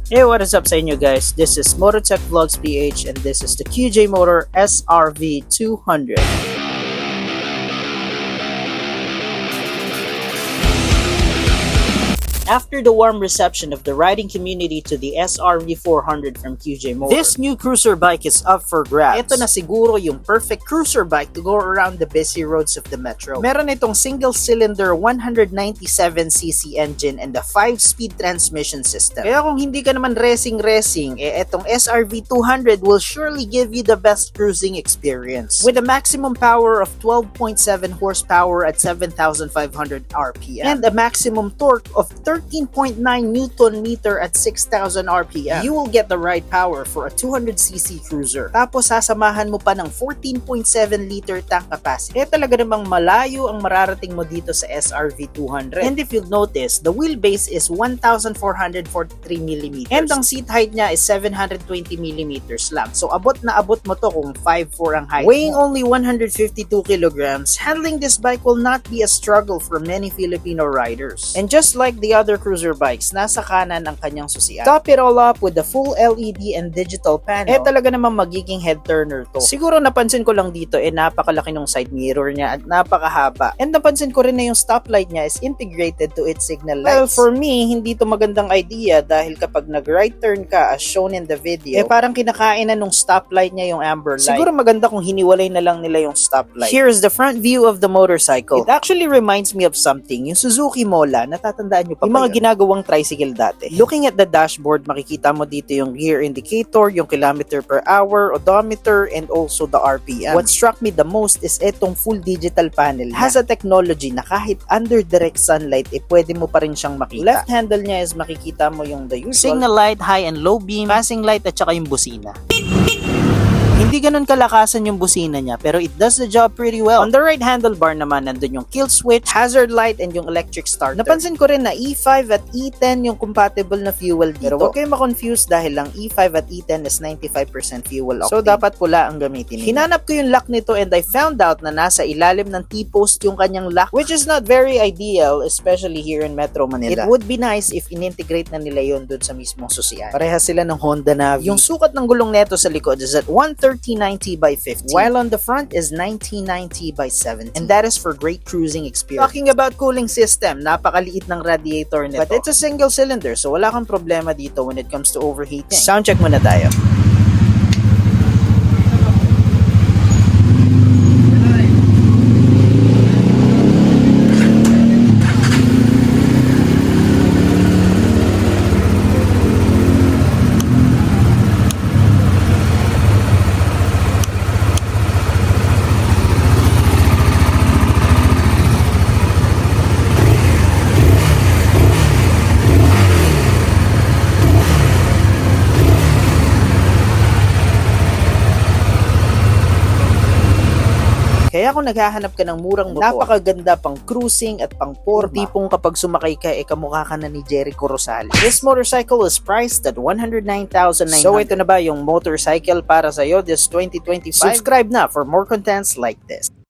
Hey, what is up sa inyo guys? This is Mototech Vlogs PH and this is the QJ Motor SRV 200. After the warm reception of the riding community to the SRV 400 from QJ Motor, this new cruiser bike is up for grabs. Ito na siguro yung perfect cruiser bike to go around the busy roads of the metro. Meron itong single-cylinder 197cc engine and a 5-speed transmission system. Kaya kung hindi ka naman racing, etong SRV 200 will surely give you the best cruising experience. With a maximum power of 12.7 horsepower at 7,500 RPM and a maximum torque of 13.9 Newton meter at 6,000 RPM. You will get the right power for a 200cc cruiser. Tapos sasamahan mo pa ng 14.7 liter tank capacity. Kaya talaga namang malayo ang mararating mo dito sa SRV 200. And if you'll notice, the wheelbase is 1,443mm. And ang seat height niya is 720mm lang. So abot na abot mo to kung 5'4 ang height. Weighing only 152 kilograms, handling this bike will not be a struggle for many Filipino riders. And just like the other cruiser bikes, nasa kanan ang kanyang susian. Top it all up with the full LED and digital panel. Talaga namang magiging head turner to. Siguro napansin ko lang dito napakalaki ng side mirror niya at napakahaba. And napansin ko rin na yung stoplight niya is integrated to its signal lights. Well, for me, hindi to magandang idea dahil kapag nag-right turn ka as shown in the video, parang kinakain na nung stoplight niya yung amber light. Siguro maganda kung hiniwalay na lang nila yung stoplight. Here's the front view of the motorcycle. It actually reminds me of something, yung Suzuki Mola, natatandaan nyo pa yung mga ginagawang tricycle dati. Looking at the dashboard, makikita mo dito yung gear indicator, yung kilometer per hour, odometer, and also the RPM. What struck me the most is itong full digital panel. Has a technology na kahit under direct sunlight, pwede mo pa rin siyang makita. Left handle niya is makikita mo yung the usual signal light, high and low beam, passing light, at saka yung busina. Hindi ganun kalakasan yung busina niya pero it does the job pretty well. On the right handlebar naman nandun yung kill switch, hazard light, and yung electric starter. Napansin ko rin na E5 at E10 yung compatible na fuel dito. Pero huwag kayo ma-confuse dahil lang E5 at E10 is 95% fuel octane. So dapat pula ang gamitin niyo. Hinanap ko yung lock nito and I found out na nasa ilalim ng T-post yung kanyang lock, which is not very ideal especially here in Metro Manila. It would be nice if in-integrate na nila yun dun sa mismong susian. Parehas sila ng Honda Navi. Yung sukat ng gulong neto sa likod is at 130/90 by 50, while on the front is 90/90 by 70. And that is for great cruising experience. Talking about cooling system, napakaliit ng radiator nito. But it's a single cylinder, so wala kang problema dito when it comes to overheating. Sound check muna tayo. Kaya kung naghahanap ka ng murang motor, napakaganda pang cruising at pang forma. Tipong kapag sumakay ka, kamukha ka na ni Jericho Rosales. This motorcycle is priced at 109,900. So ito na ba yung motorcycle para sa'yo this 2025? Subscribe na for more contents like this.